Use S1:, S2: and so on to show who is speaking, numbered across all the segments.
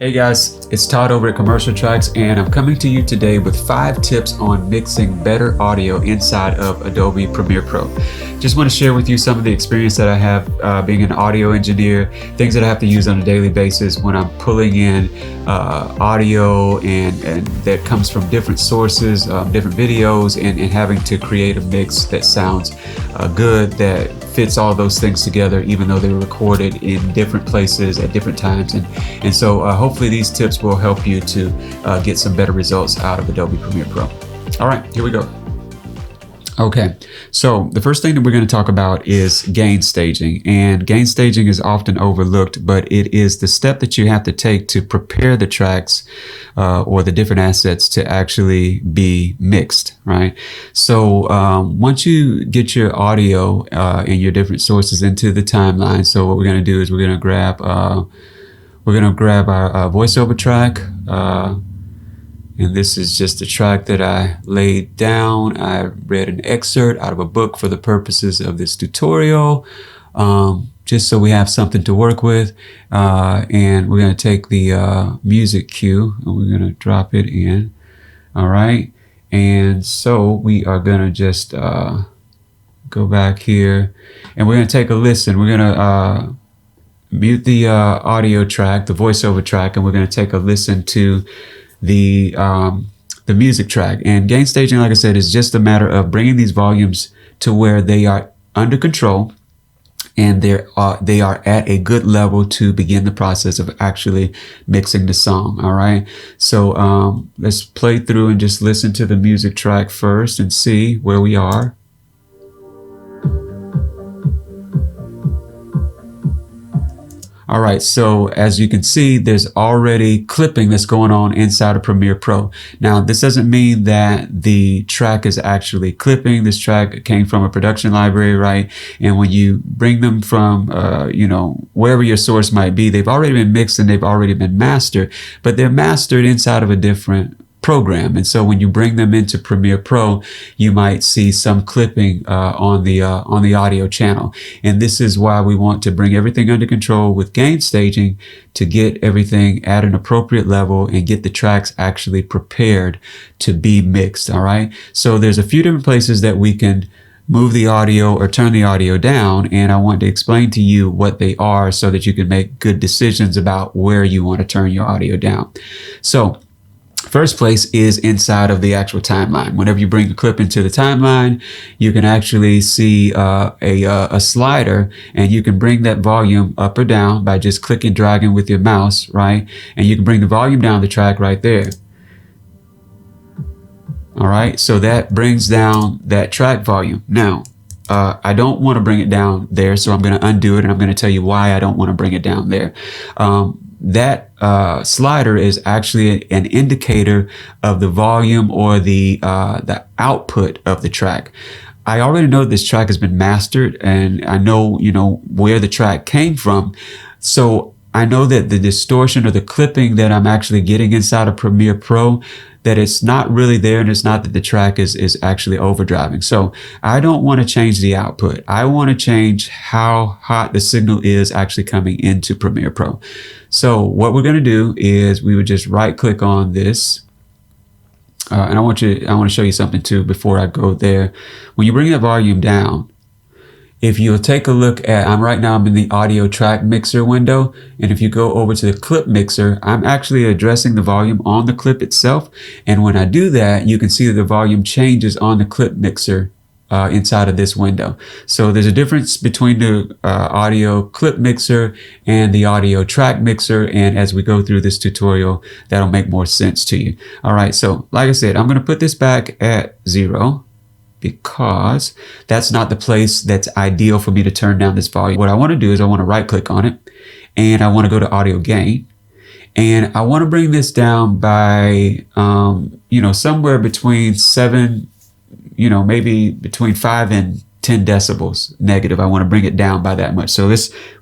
S1: Hey guys, it's Todd over at Commercial Tracks, and I'm coming to you today with 5 tips on mixing better audio inside of Adobe Premiere Pro. Just want to share with you some of the experience that I have being an audio engineer, things that I have to use on a daily basis when I'm pulling in audio and that comes from different sources, different videos, and having to create a mix that sounds good, that fits all those things together, even though they were recorded in different places at different times. And so hopefully these tips will help you to get some better results out of Adobe Premiere Pro. All right, here we go. Okay, so the first thing that we're going to talk about is gain staging. And gain staging is often overlooked, but it is the step that you have to take to prepare the tracks or the different assets to actually be mixed, right? So once you get your audio and your different sources into the timeline, so what we're going to do is we're going to grab our voiceover track. And this is just a track that I laid down. I read an excerpt out of a book for the purposes of this tutorial, just so we have something to work with. And we're going to take the music cue and we're going to drop it in. All right. And so we are going to just go back here and we're going to take a listen. We're going to mute the audio track, the voiceover track, and we're going to take a listen to the music track. And gain staging, like I said, is just a matter of bringing these volumes to where they are under control and they are at a good level to begin the process of actually mixing the song. All right, so let's play through and just listen to the music track first and see where we are. All right, so as you can see, there's already clipping that's going on inside of Premiere Pro. Now, this doesn't mean that the track is actually clipping. This track came from a production library, right? And when you bring them from, wherever your source might be, they've already been mixed and they've already been mastered, but they're mastered inside of a different program. And so when you bring them into Premiere Pro, you might see some clipping on the audio channel. And this is why we want to bring everything under control with gain staging to get everything at an appropriate level and get the tracks actually prepared to be mixed. All right. So there's a few different places that we can move the audio or turn the audio down, and I want to explain to you what they are so that you can make good decisions about where you want to turn your audio down. So first place is inside of the actual timeline. Whenever you bring a clip into the timeline, you can actually see a slider, and you can bring that volume up or down by just clicking, dragging with your mouse, right? And you can bring the volume down the track right there. All right, so that brings down that track volume. Now, I don't want to bring it down there, so I'm going to undo it, and I'm going to tell you why I don't want to bring it down there. That slider is actually an indicator of the volume or the output of the track. I already know this track has been mastered, and I know where the track came from, so I know that the distortion or the clipping that I'm actually getting inside of Premiere Pro, that it's not really there, and it's not that the track is actually overdriving. So I don't want to change the output. I want to change how hot the signal is actually coming into Premiere Pro. So what we're going to do is we would just right click on this. And I want to show you something too before I go there. When you bring that volume down, if you'll take a look at, right now I'm in the audio track mixer window, and if you go over to the clip mixer, I'm actually addressing the volume on the clip itself. And when I do that, you can see that the volume changes on the clip mixer inside of this window. So there's a difference between the audio clip mixer and the audio track mixer. And as we go through this tutorial, that'll make more sense to you. All right, so like I said, I'm going to put this back at 0. Because that's not the place that's ideal for me to turn down this volume. What I want to do is I want to right click on it, and I want to go to audio gain, and I want to bring this down by somewhere between 7, maybe between 5 and 10 decibels negative. I want to bring it down by that much. So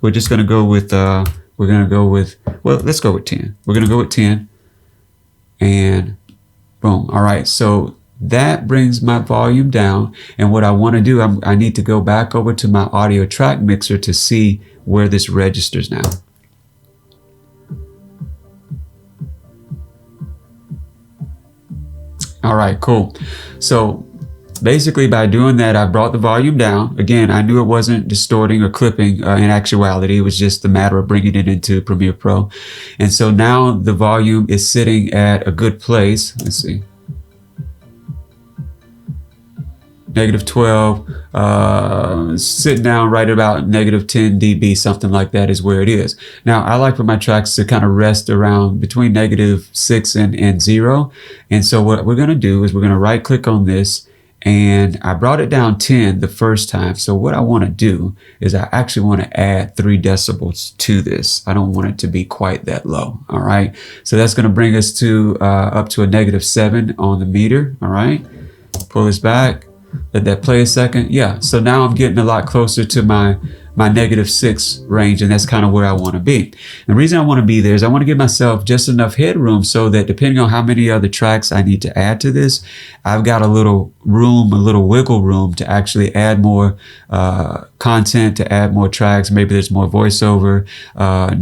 S1: we're just going to go with let's go with 10. We're going to go with 10, and boom. All right, so that brings my volume down, and what I want to do, I need to go back over to my audio track mixer to see where this registers now. All right, cool. So basically by doing that, I brought the volume down. Again, I knew it wasn't distorting or clipping in actuality. It was just a matter of bringing it into Premiere Pro. And so now the volume is sitting at a good place. Let's see. -12, sitting down right about -10 dB, something like that is where it is. Now, I like for my tracks to kind of rest around between -6 and 0. And so what we're going to do is we're going to right click on this, and I brought it down 10 the first time. So what I want to do is I actually want to add 3 decibels to this. I don't want it to be quite that low. All right. So that's going to bring us to up to a -7 on the meter. All right. Pull this back. Let that play a second. Yeah, so now I'm getting a lot closer to my -6 range, and that's kind of where I want to be. And the reason I want to be there is I want to give myself just enough headroom so that depending on how many other tracks I need to add to this, I've got a little room, a little wiggle room to actually add more content, to add more tracks. Maybe there's more voiceover,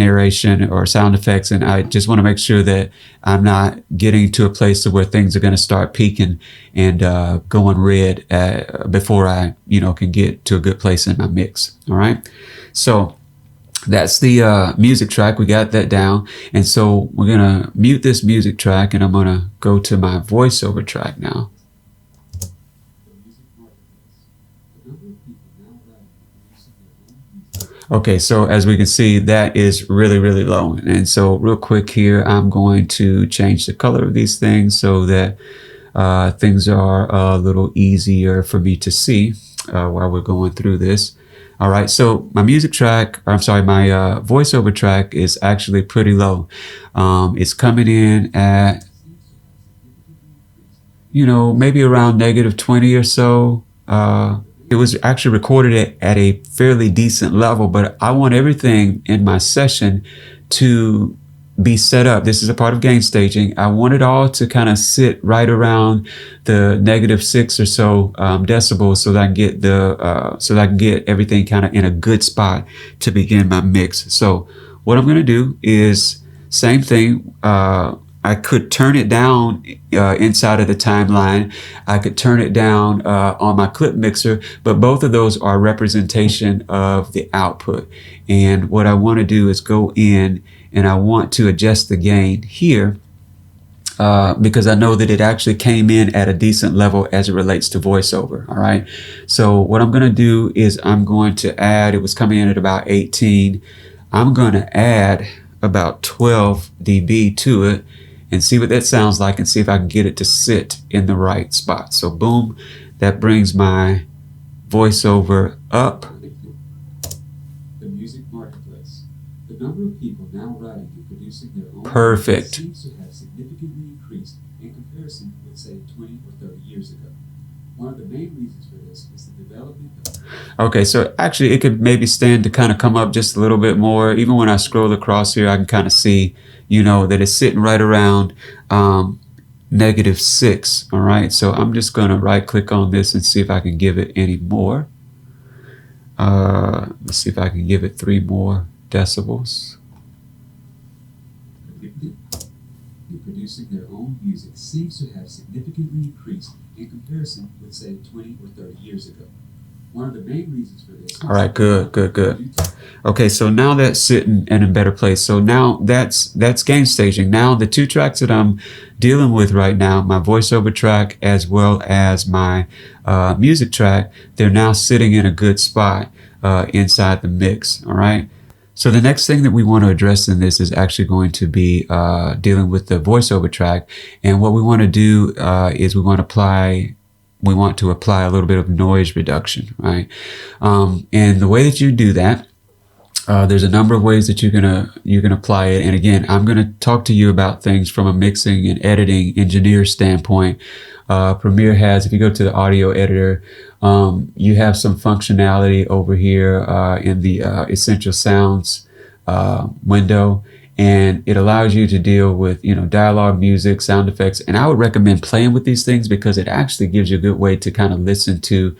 S1: narration, or sound effects, and I just want to make sure that I'm not getting to a place to where things are going to start peaking and going red before I, can get to a good place in my mix. All right. So that's the music track. We got that down. And so we're going to mute this music track, and I'm going to go to my voiceover track now. Okay, so as we can see, that is really, really low. And so real quick here, I'm going to change the color of these things so that things are a little easier for me to see while we're going through this. All right, so my music track, my voiceover track is actually pretty low. It's coming in at, maybe around -20 or so. It was actually recorded at a fairly decent level, but I want everything in my session to be set up. This is a part of gain staging. I want it all to kind of sit right around the -6 or so decibels, so that I can get everything kind of in a good spot to begin my mix. So what I'm going to do is same thing. I could turn it down inside of the timeline. I could turn it down on my clip mixer, but both of those are representation of the output. And what I want to do is go in and I want to adjust the gain here because I know that it actually came in at a decent level as it relates to voiceover. All right. So what I'm going to do is I'm going to add, it was coming in at about 18. I'm going to add about 12 dB to it, and see what that sounds like, and see if I can get it to sit in the right spot. So boom, that brings my voiceover up. The music marketplace. The number of people now writing and producing their own perfect seems to have significantly increased in comparison with, say, 20 or 30 years ago. One of the main reasons for this is the development of... Okay, so actually it could maybe stand to kind of come up just a little bit more. Even when I scroll across here, I can kind of see, that it's sitting right around -6. All right, so I'm just going to right click on this and see if I can give it any more. Let's see if I can give it 3 more decibels. Producing their own music seems to have significantly increased in comparison with, say, 20 or 30 years ago. One of the main reasons for this. All right, good. Okay, so now that's sitting in a better place. So now that's gain staging. Now the 2 tracks that I'm dealing with right now, my voiceover track as well as my music track, they're now sitting in a good spot inside the mix. All right. So the next thing that we want to address in this is actually going to be dealing with the voiceover track. And what we want to do is we want to apply a little bit of noise reduction, right? And the way that you do that, there's a number of ways that you can apply it. And again, I'm going to talk to you about things from a mixing and editing engineer standpoint. Premiere has, if you go to the audio editor, you have some functionality over here in the essential sounds window, and it allows you to deal with dialogue, music, sound effects. And I would recommend playing with these things because it actually gives you a good way to kind of listen to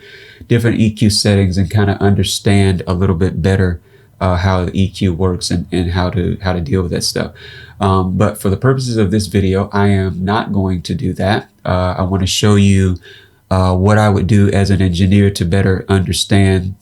S1: different EQ settings and kind of understand a little bit better how the EQ works and how to deal with that stuff. But for the purposes of this video, I am not going to do that. I want to show you what I would do as an engineer to better understand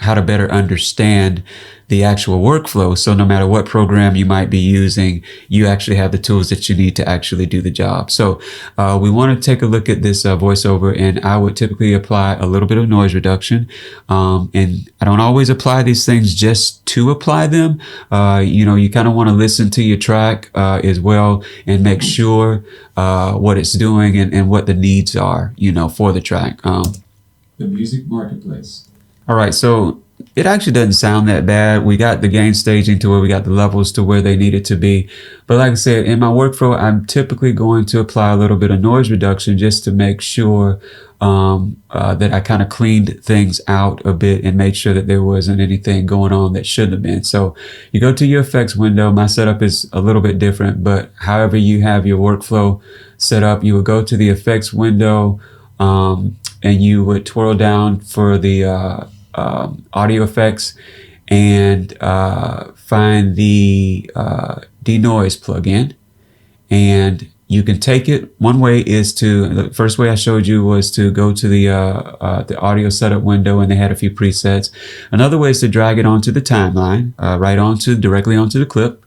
S1: how to better understand the actual workflow. So no matter what program you might be using, you actually have the tools that you need to actually do the job. So we want to take a look at this voiceover, and I would typically apply a little bit of noise reduction. And I don't always apply these things just to apply them. You kind of want to listen to your track as well and make sure what it's doing and what the needs are, for the track. The music marketplace. All right, so it actually doesn't sound that bad. We got the gain staging to where we got the levels to where they need it to be. But like I said, in my workflow, I'm typically going to apply a little bit of noise reduction just to make sure that I kind of cleaned things out a bit and made sure that there wasn't anything going on that shouldn't have been. So you go to your effects window. My setup is a little bit different, but however you have your workflow set up, you would go to the effects window and you would twirl down for the audio effects and find the denoise plugin, and you can take it. One way is the first way I showed you was to go to the audio setup window, and they had a few presets. Another way is to drag it onto the timeline, directly onto the clip.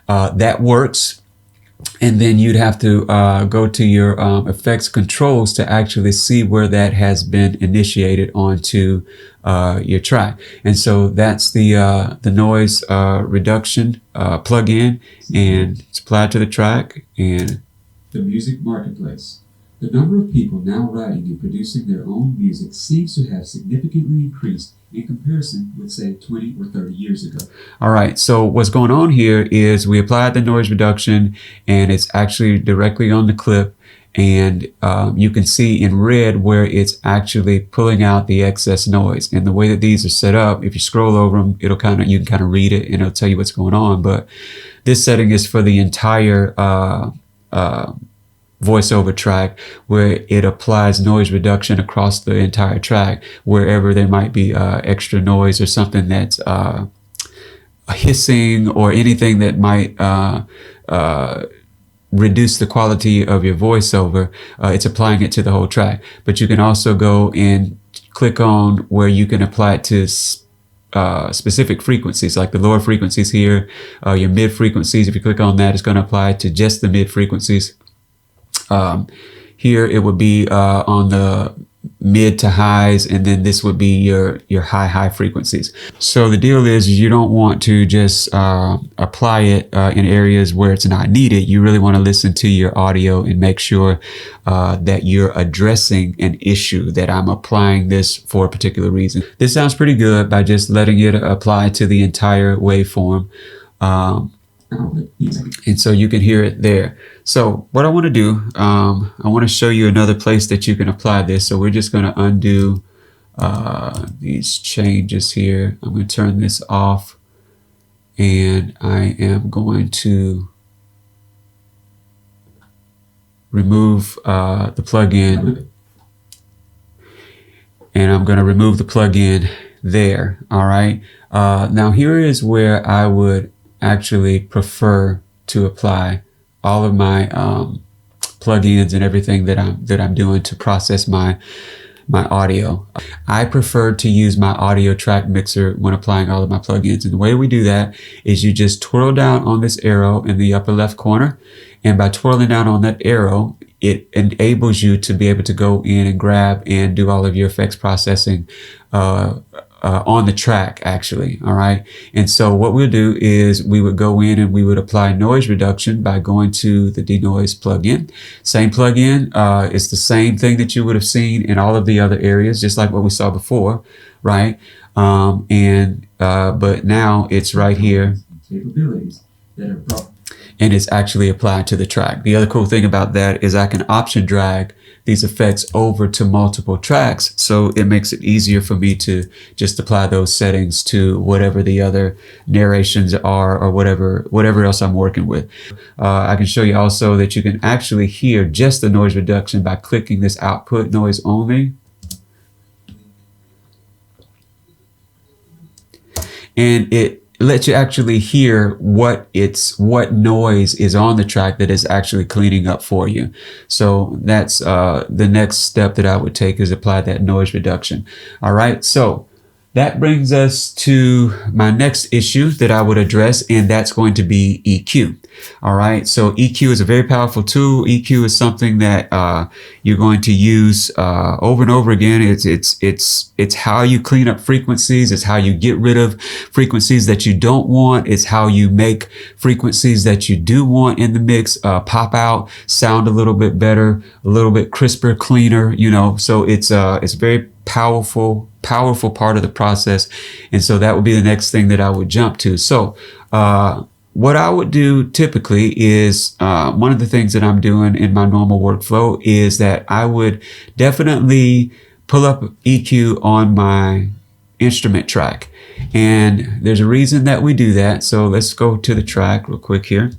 S1: That works. And then you'd have to go to your effects controls to actually see where that has been initiated onto your track. And so that's the noise reduction plugin, and it's applied to the track. And the music marketplace. The number of people now writing and producing their own music seems to have significantly increased in comparison with, say, 20 or 30 years ago. All right, so what's going on here is we applied the noise reduction, and it's actually directly on the clip, and you can see in red where it's actually pulling out the excess noise. And the way that these are set up, if you scroll over them, you can kind of read it, and it'll tell you what's going on. But this setting is for the entire voiceover track, where it applies noise reduction across the entire track wherever there might be extra noise or something that's hissing or anything that might reduce the quality of your voiceover. It's applying it to the whole track. But you can also go and click on where you can apply it to specific frequencies, like the lower frequencies here, your mid frequencies. If you click on that, it's going to apply it to just the mid frequencies. Here it would be on the mid to highs, and then this would be your high frequencies. So the deal is, you don't want to just apply it in areas where it's not needed. You really want to listen to your audio and make sure that you're addressing an issue, that I'm applying this for a particular reason. This sounds pretty good by just letting it apply to the entire waveform. And so you can hear it there. So what I want to do, I want to show you another place that you can apply this. So we're just going to undo these changes here. I'm going to turn this off, and I am going to remove the plugin, and I'm going to remove the plugin there. All right. Now here is where I would actually prefer to apply all of my plugins and everything that I'm doing to process my audio. I prefer to use my audio track mixer when applying all of my plugins. And the way we do that is you just twirl down on this arrow in the upper left corner, and by twirling down on that arrow, it enables you to be able to go in and grab and do all of your effects processing on the track, actually. All right. And so what we'll do is we would go in and we would apply noise reduction by going to the denoise plugin. Same plugin. It's the same thing that you would have seen in all of the other areas, just like what we saw before, right? But now it's right here. Capabilities that are and it's actually applied to the track. The other cool thing about that is I can option drag these effects over to multiple tracks, so it makes it easier for me to just apply those settings to whatever the other narrations are, or whatever else I'm working with. I can show you also that you can actually hear just the noise reduction by clicking this output noise only. and it lets you actually hear what noise is on the track that is actually cleaning up for you. So that's the next step that I would take, is apply that noise reduction. All right, so that brings us to my next issue that I would address, and that's going to be EQ. All right, so EQ is a very powerful tool. EQ is something that you're going to use over and over again. It's how you clean up frequencies. It's how you get rid of frequencies that you don't want. It's how you make frequencies that you do want in the mix pop out, sound a little bit better, a little bit crisper, cleaner. You know, so it's very powerful part of the process. And so that would be the next thing that I would jump to. So what I would do typically is one of the things that I'm doing in my normal workflow is that I would definitely pull up EQ on my instrument track. And there's a reason that we do that. So let's go to the track real quick here.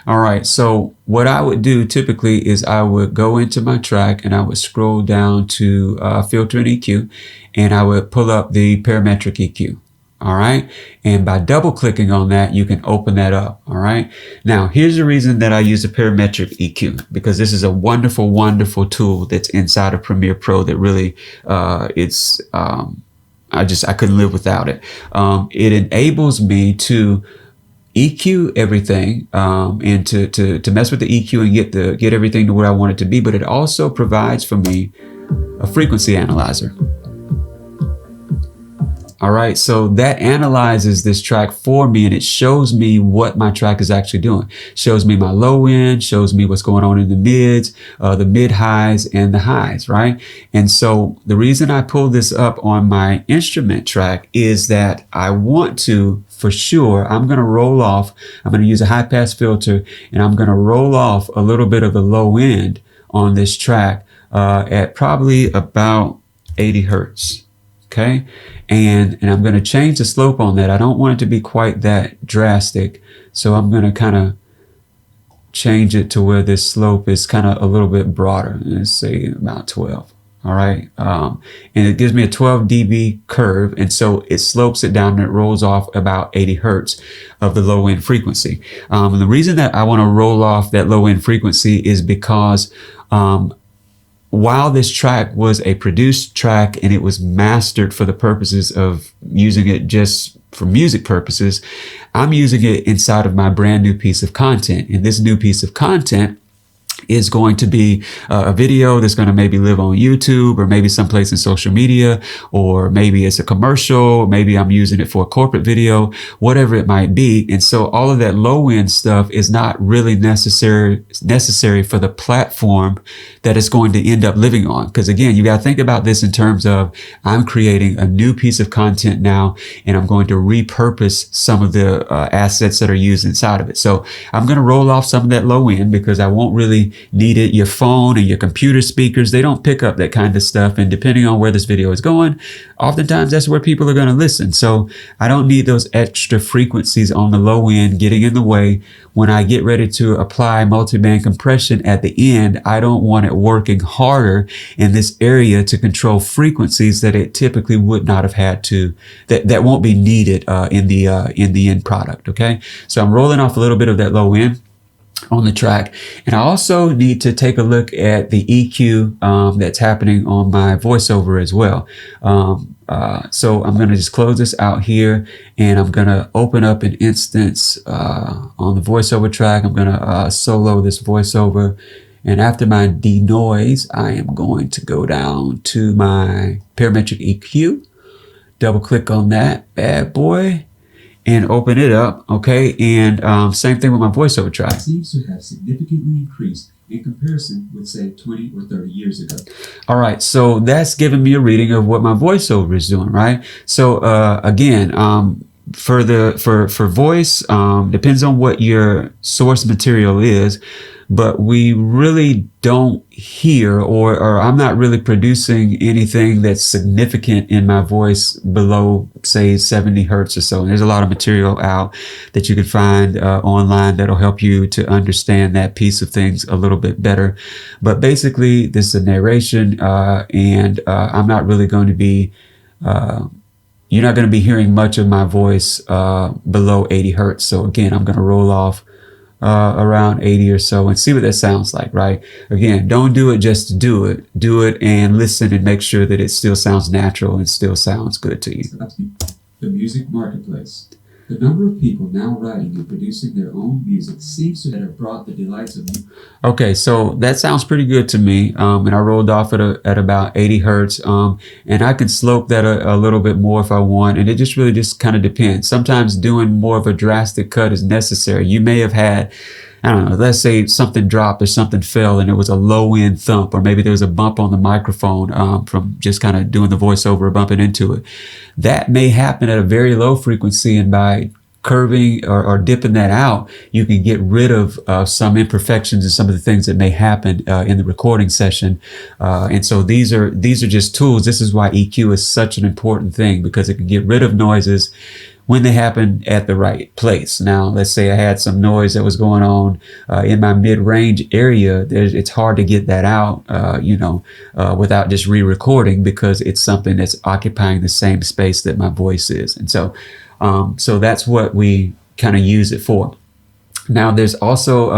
S1: All right, so what I would do typically is I would go into my track and I would scroll down to filter and EQ, and I would pull up the parametric EQ. All right, and by double clicking on that, you can open that up. All right, now here's the reason that I use the parametric EQ, because this is a wonderful, wonderful tool that's inside of Premiere Pro that really I couldn't live without it. It enables me to EQ everything and to mess with the EQ and get everything to where I want it to be, but it also provides for me a frequency analyzer. All right, so that analyzes this track for me, and it shows me what my track is actually doing. Shows me my low end, shows me what's going on in the mids, the mid highs, and the highs, right? And so the reason I pull this up on my instrument track is that I want to, for sure, I'm going to use a high pass filter, and I'm going to roll off a little bit of the low end on this track at probably about 80 hertz. Okay, and I'm going to change the slope on that. I don't want it to be quite that drastic, so I'm going to kind of change it to where this slope is kind of a little bit broader. Let's say about 12. All right, and it gives me a 12 dB curve, and so it slopes it down and it rolls off about 80 hertz of the low end frequency. And the reason that I want to roll off that low end frequency is because while this track was a produced track and it was mastered for the purposes of using it just for music purposes, I'm using it inside of my brand new piece of content. And this new piece of content is going to be a video that's going to maybe live on YouTube or maybe someplace in social media, or maybe it's a commercial, maybe I'm using it for a corporate video, whatever it might be. And so all of that low end stuff is not really necessary for the platform that it's going to end up living on. Because again, you got to think about this in terms of I'm creating a new piece of content now, and I'm going to repurpose some of the assets that are used inside of it. So I'm going to roll off some of that low end because I won't really need it. Your phone and your computer speakers, they don't pick up that kind of stuff. And depending on where this video is going, oftentimes that's where people are going to listen. So I don't need those extra frequencies on the low end getting in the way. When I get ready to apply multiband compression at the end, I don't want it working harder in this area to control frequencies that it typically would not have had to, that won't be needed in the end product. Okay, so I'm rolling off a little bit of that low end on the track, and I also need to take a look at the EQ that's happening on my voiceover as well. So I'm going to just close this out here, and I'm going to open up an instance on the voiceover track. I'm going to solo this voiceover, and after my denoise, I am going to go down to my parametric EQ, double click on that bad boy, and open it up. Okay, and same thing with my voiceover track. Seems to have significantly increased in comparison with, say, 20 or 30 years ago. All right, so that's giving me a reading of what my voiceover is doing, right? So again, for voice, depends on what your source material is. but we really don't hear, or I'm not really producing anything that's significant in my voice below, say, 70 hertz or so. And there's a lot of material out that you can find online that'll help you to understand that piece of things a little bit better. But basically, this is a narration, and I'm not really going to be you're not going to be hearing much of my voice below 80 hertz. So again, I'm going to roll off around 80 or so and see what that sounds like, right? Again, don't do it just to do it. Do it and listen and make sure that it still sounds natural and still sounds good to you. The music marketplace. The number of people now writing and producing their own music seems to have brought the delights of music. Okay, so that sounds pretty good to me. And I rolled off at about 80 hertz. And I can slope that a little bit more if I want. And it just really just kind of depends. Sometimes doing more of a drastic cut is necessary. You may have had, I don't know, let's say something dropped or something fell and it was a low end thump, or maybe there was a bump on the microphone from just kind of doing the voiceover or bumping into it. That may happen at a very low frequency, and by curving or dipping that out, you can get rid of some imperfections and some of the things that may happen in the recording session. And so these are just tools. This is why EQ is such an important thing, because it can get rid of noises when they happen at the right place. Now, let's say I had some noise that was going on in my mid-range area. It's hard to get that out, without just re-recording, because it's something that's occupying the same space that my voice is. And so that's what we kind of use it for. Now, there's also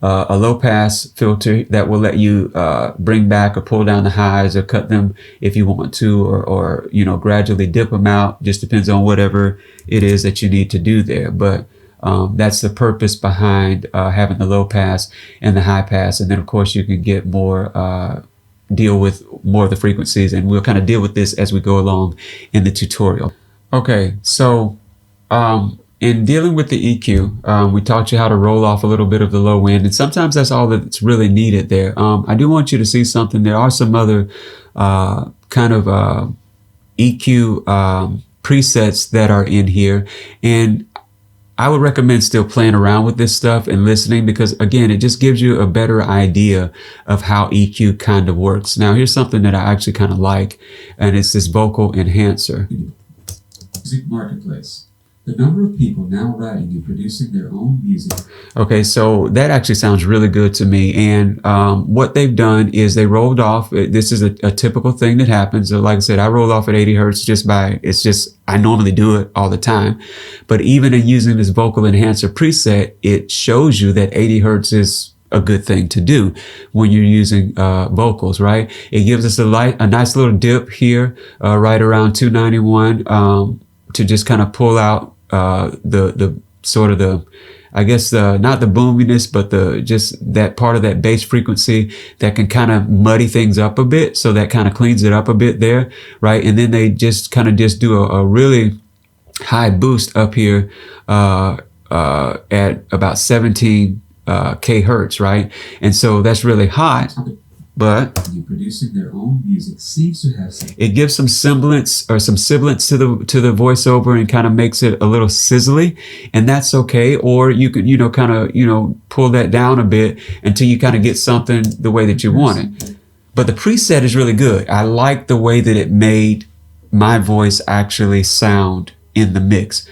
S1: a low pass filter that will let you bring back or pull down the highs or cut them if you want to, or gradually dip them out. Just depends on whatever it is that you need to do there. But that's the purpose behind having the low pass and the high pass. And then, of course, you can get more, deal with more of the frequencies. And we'll kind of deal with this as we go along in the tutorial. Okay, so in dealing with the EQ, we taught you how to roll off a little bit of the low end, and sometimes that's all that's really needed there. I do want you to see something. There are some other kind of EQ presets that are in here, and I would recommend still playing around with this stuff and listening, because again, it just gives you a better idea of how EQ kind of works. Now, here's something that I actually kind of like, and it's this vocal enhancer. Music marketplace. The number of people now writing and producing their own music. Okay, so that actually sounds really good to me. And what they've done is they rolled off. This is a typical thing that happens. So like I said, I roll off at 80 hertz I normally do it all the time. But even in using this vocal enhancer preset, it shows you that 80 hertz is a good thing to do when you're using vocals, right? It gives us a nice little dip here, right around 291, to just kind of pull out the sort of the, I guess, not the boominess, but just that part of that bass frequency that can kind of muddy things up a bit. So that kind of cleans it up a bit there, right? And then they just kind of just do a really high boost up here at about 17 K hertz, right? And so that's really hot. But producing their own music seems to have it gives some semblance to the voiceover and kind of makes it a little sizzly, and that's okay. Or you could kind of pull that down a bit until you kind of get something the way that you want it. But the preset is really good. I like the way that it made my voice actually sound in the mix.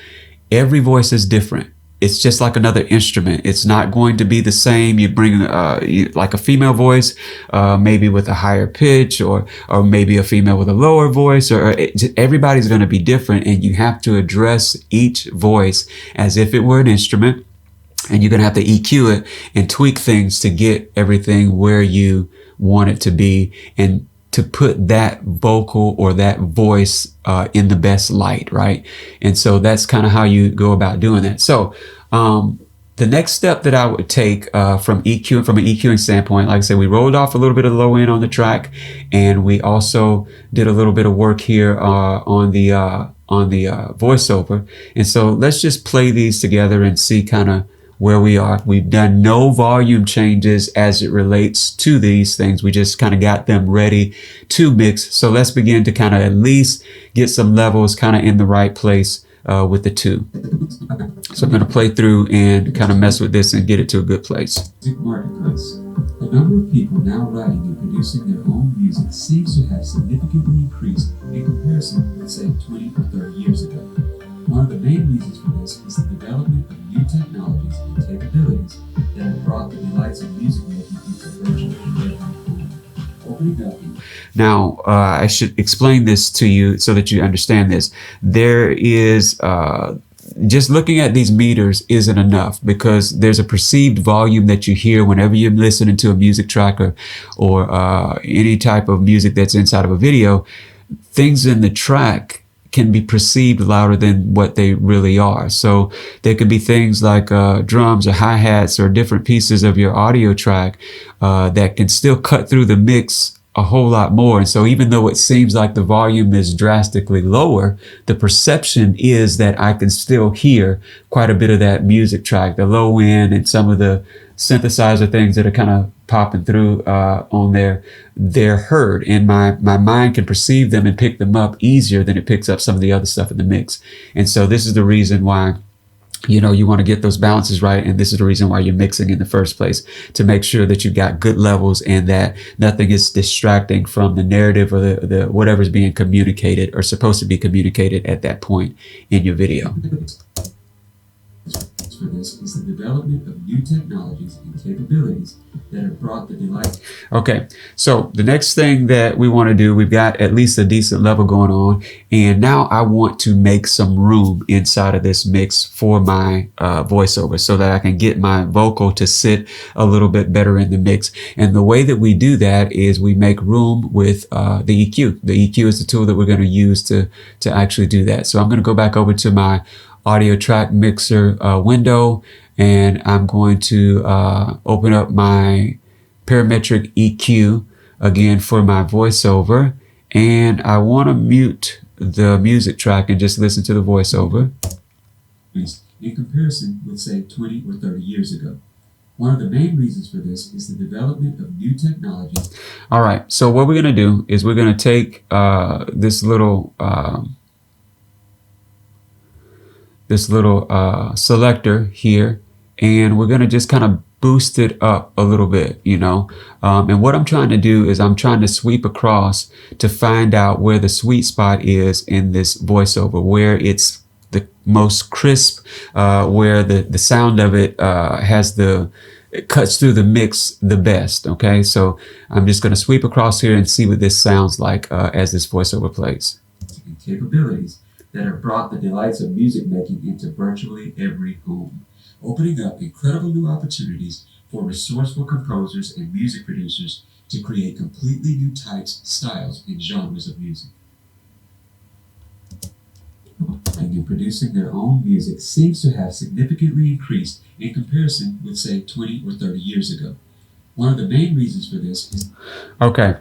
S1: Every voice is different. It's just like another instrument. It's not going to be the same. You bring like a female voice, maybe with a higher pitch, or maybe a female with a lower voice, or everybody's going to be different, and you have to address each voice as if it were an instrument, and you're going to have to EQ it and tweak things to get everything where you want it to be, and to put that vocal or that voice in the best light, right? And so that's kind of how you go about doing that. So the next step that I would take from an EQing standpoint, like I said, we rolled off a little bit of the low end on the track, and we also did a little bit of work here on the voiceover. And so let's just play these together and see kind of where we are. We've done no volume changes as it relates to these things. We just kind of got them ready to mix. So let's begin to kind of at least get some levels kind of in the right place with the two. So I'm going to play through and kind of mess with this and get it to a good place.
S2: Marketplace. The number of people now writing and producing their own music seems to have significantly increased in comparison with, say, 20 or 30 years ago. One of the main reasons for this is the development of new technologies and capabilities that have brought the delights of music making into virtually every home. Opening up.
S1: Now, I should explain this to you so that you understand this. There is just looking at these meters isn't enough, because there's a perceived volume that you hear whenever you're listening to a music track or any type of music that's inside of a video. Things in the track can be perceived louder than what they really are. So there could be things like drums or hi-hats or different pieces of your audio track that can still cut through the mix a whole lot more. And so even though it seems like the volume is drastically lower, the perception is that I can still hear quite a bit of that music track, the low end and some of the synthesizer things that are kind of popping through on there. They're heard, and my mind can perceive them and pick them up easier than it picks up some of the other stuff in the mix. And so this is the reason why you want to get those balances right. And this is the reason why you're mixing in the first place, to make sure that you've got good levels and that nothing is distracting from the narrative or the whatever's being communicated or supposed to be communicated at that point in your video.
S2: For this is the development of new technologies and capabilities that have brought the delight.
S1: Okay, so the next thing that we want to do, we've got at least a decent level going on, and now I want to make some room inside of this mix for my voiceover so that I can get my vocal to sit a little bit better in the mix. And the way that we do that is we make room with the EQ. The EQ is the tool that we're going to use to actually do that. So I'm going to go back over to my audio track mixer window, and I'm going to open up my parametric EQ again for my voiceover, and I want to mute the music track and just listen to the voiceover.
S2: In comparison with, say, 20 or 30 years ago. One of the main reasons for this is the development of new technologies.
S1: All right, so what we're going to do is we're going to take this little selector here, and we're going to just kind of boost it up a little bit, and what I'm trying to do is I'm trying to sweep across to find out where the sweet spot is in this voiceover, where it's the most crisp, where the sound of it it cuts through the mix the best. Okay, so I'm just going to sweep across here and see what this sounds like as this voiceover plays.
S2: Capabilities that have brought the delights of music making into virtually every home, opening up incredible new opportunities for resourceful composers and music producers to create completely new types, styles, and genres of music. And producing their own music seems to have significantly increased in comparison with, say, 20 or 30 years ago. One of the main reasons for this is...
S1: Okay,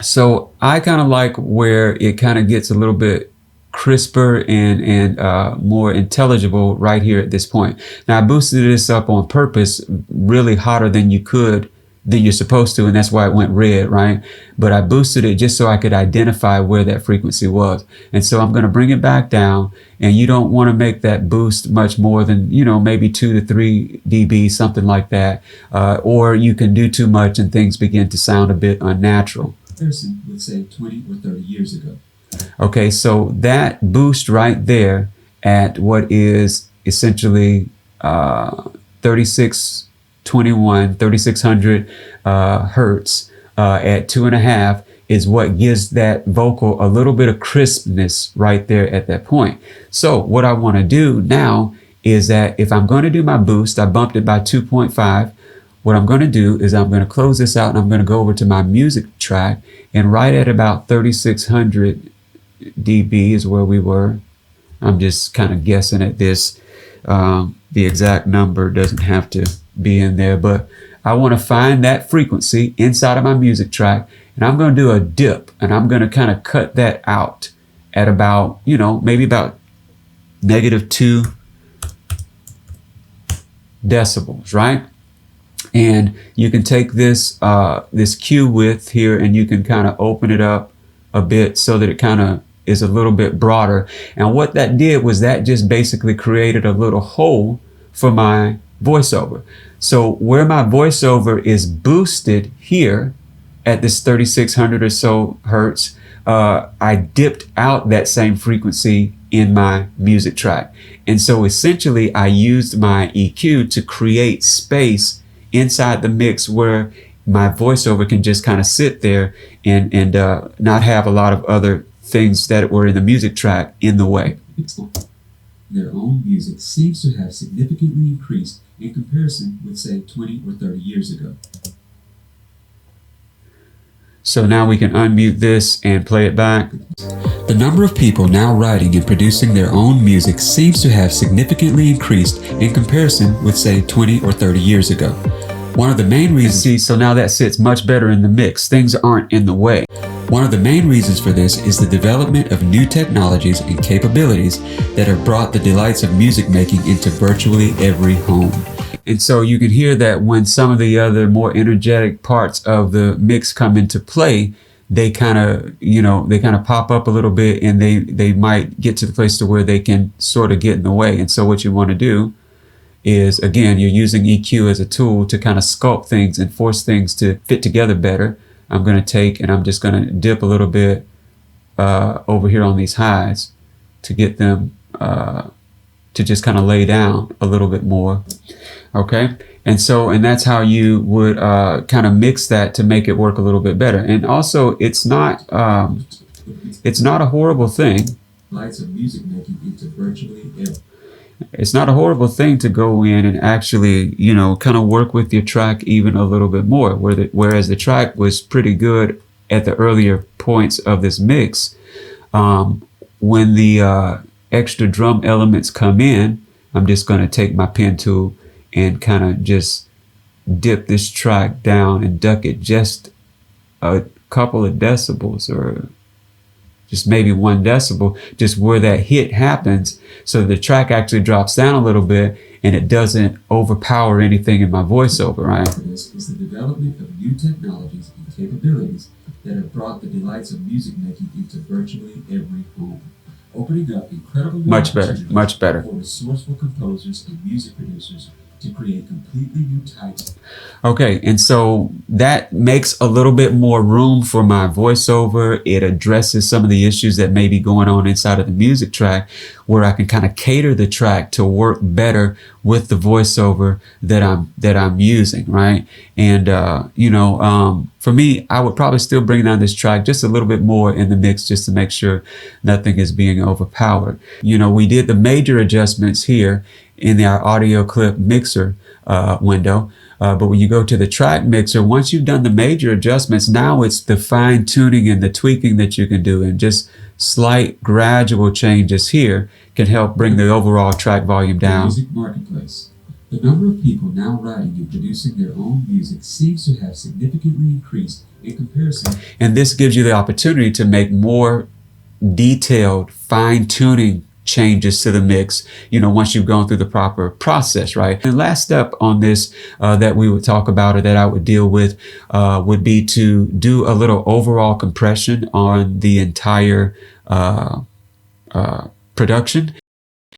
S1: so I kind of like where it kind of gets a little bit crisper and more intelligible right here at this point. Now I boosted this up on purpose, really hotter than you're supposed to, and that's why it went red, right? But I boosted it just so I could identify where that frequency was. And so I'm going to bring it back down, and you don't want to make that boost much more than, maybe 2 to 3 dB, something like that. Or you can do too much and things begin to sound a bit unnatural.
S2: Person would say 20 or 30 years ago.
S1: Okay, so that boost right there at what is essentially 3600 hertz at 2.5 is what gives that vocal a little bit of crispness right there at that point. So what I want to do now is that if I'm going to do my boost, I bumped it by 2.5. What I'm going to do is I'm going to close this out, and I'm going to go over to my music track, and right at about 3600 dB is where we were. I'm just kind of guessing at this. The exact number doesn't have to be in there, but I want to find that frequency inside of my music track, and I'm going to do a dip, and I'm going to kind of cut that out at about, maybe about -2 decibels, right? And you can take this this Q width here, and you can kind of open it up a bit so that it kind of is a little bit broader. And what that did was that just basically created a little hole for my voiceover. So where my voiceover is boosted here at this 3600 or so hertz, I dipped out that same frequency in my music track. And so essentially I used my EQ to create space inside the mix where my voiceover can just kind of sit there and not have a lot of other things that were in the music track in the way.
S2: Their own music seems to have significantly increased in comparison with, say, 20 or 30 years ago.
S1: So now we can unmute this and play it back.
S2: The number of people now writing and producing their own music seems to have significantly increased in comparison with, say, 20 or 30 years ago. One of the main reasons...
S1: See, so now that sits much better in the mix. Things aren't in the way.
S2: One of the main reasons for this is the development of new technologies and capabilities that have brought the delights of music making into virtually every home.
S1: And so you can hear that when some of the other more energetic parts of the mix come into play, they kind of pop up a little bit, and they might get to the place to where they can sort of get in the way. And so what you want to do is, again, you're using EQ as a tool to kind of sculpt things and force things to fit together better. I'm going to take and I'm just going to dip a little bit over here on these highs to get them to just kind of lay down a little bit more. Okay. And that's how you would kind of mix that to make it work a little bit better. And also it's not a horrible thing.
S2: Lights of music making into virtually every.
S1: It's not a horrible thing to go in and actually, kind of work with your track even a little bit more. Whereas the track was pretty good at the earlier points of this mix. When the extra drum elements come in, I'm just going to take my pen tool and kind of just dip this track down and duck it just a couple of decibels, or just maybe 1 decibel, just where that hit happens, so the track actually drops down a little bit and it doesn't overpower anything in my voiceover, right?
S2: This is the development of new technologies and capabilities that have brought the delights of music making into virtually every home, opening up incredible
S1: much better
S2: for resourceful composers and music producers to create completely new types.
S1: Okay, and so that makes a little bit more room for my voiceover. It addresses some of the issues that may be going on inside of the music track, where I can kind of cater the track to work better with the voiceover that I'm using, right? And for me, I would probably still bring down this track just a little bit more in the mix, just to make sure nothing is being overpowered. We did the major adjustments here in our audio clip mixer window. But when you go to the track mixer, once you've done the major adjustments, now it's the fine tuning and the tweaking that you can do, and just slight gradual changes here can help bring the overall track volume down.
S2: The music marketplace. The number of people now writing and producing their own music seems to have significantly increased in comparison.
S1: And this gives you the opportunity to make more detailed fine tuning changes to the mix, once you've gone through the proper process, right? And the last step on this that we would talk about, or that I would deal with, would be to do a little overall compression on the entire production.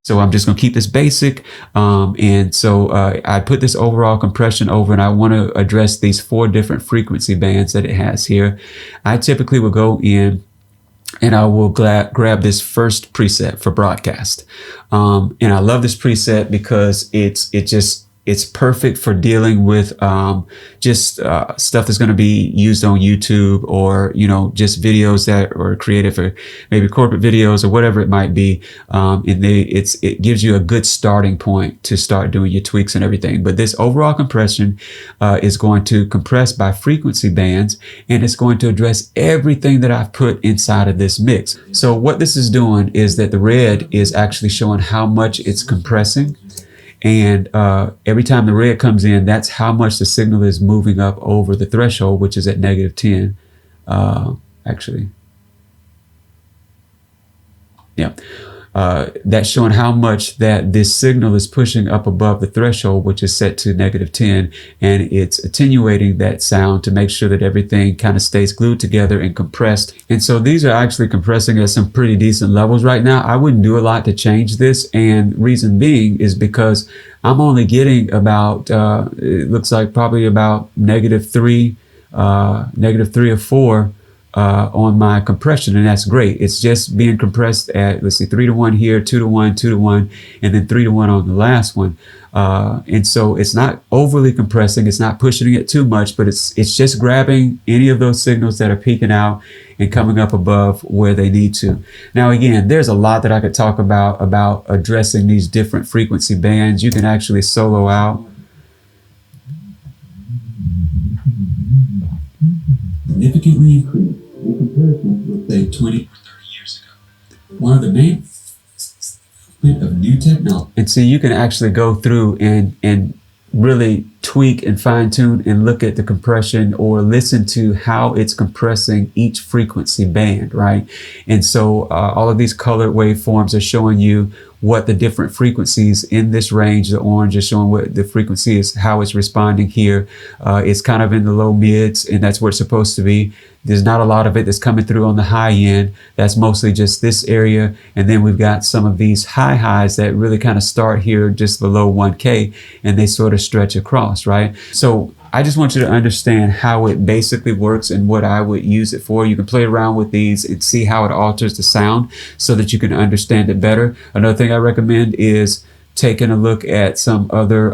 S1: So I'm just going to keep this basic. And so I put this overall compression over, and I want to address these 4 different frequency bands that it has here. I typically will go in and I will grab this first preset for broadcast. And I love this preset because it's perfect for dealing with stuff that's going to be used on YouTube, or just videos that are created for maybe corporate videos or whatever it might be. And it gives you a good starting point to start doing your tweaks and everything. But this overall compression is going to compress by frequency bands, and it's going to address everything that I've put inside of this mix. So what this is doing is that the red is actually showing how much it's compressing. And every time the red comes in, that's how much the signal is moving up over the threshold, which is at -10. Actually, yeah. that's showing how much that this signal is pushing up above the threshold, which is set to -10, and it's attenuating that sound to make sure that everything kind of stays glued together and compressed. And so these are actually compressing at some pretty decent levels right now. I wouldn't do a lot to change this, and reason being is because I'm only getting about, it looks like probably about -3, -3 or 4 on my compression, and that's great. It's just being compressed at, let's see, 3-to-1 here, 2-to-1, 2-to-1, and then 3-to-1 on the last one. And so it's not overly compressing, it's not pushing it too much, but it's just grabbing any of those signals that are peaking out and coming up above where they need to. Now, again, there's a lot that I could talk about addressing these different frequency bands. You can actually solo out.
S2: Significantly increased in comparison with, say, 20 or 30 years ago. One of the main of new technology.
S1: And so you can actually go through and really tweak and fine tune and look at the compression or listen to how it's compressing each frequency band, right? And so all of these colored waveforms are showing you what the different frequencies in this range. The orange is showing what the frequency is, how it's responding here. It's kind of in the low mids, and that's where it's supposed to be. There's not a lot of it that's coming through on the high end. That's mostly just this area. And then we've got some of these high highs that really kind of start here just below 1K, and they sort of stretch across, right? So I just want you to understand how it basically works and what I would use it for. You can play around with these and see how it alters the sound so that you can understand it better. Another thing I recommend is taking a look at some other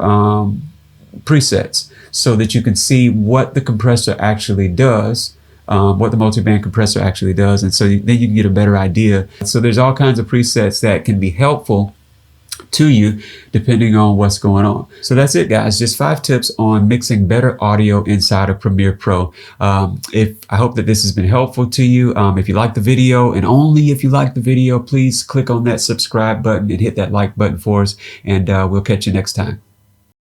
S1: presets so that you can see what the compressor actually does, what the multiband compressor actually does. And so then you can get a better idea. So there's all kinds of presets that can be helpful to you depending on what's going on. So that's it, guys. Just 5 tips on mixing better audio inside of Premiere Pro. I hope that this has been helpful to you. If you like the video, and only if you like the video, please click on that subscribe button and hit that like button for us, and we'll catch you next time.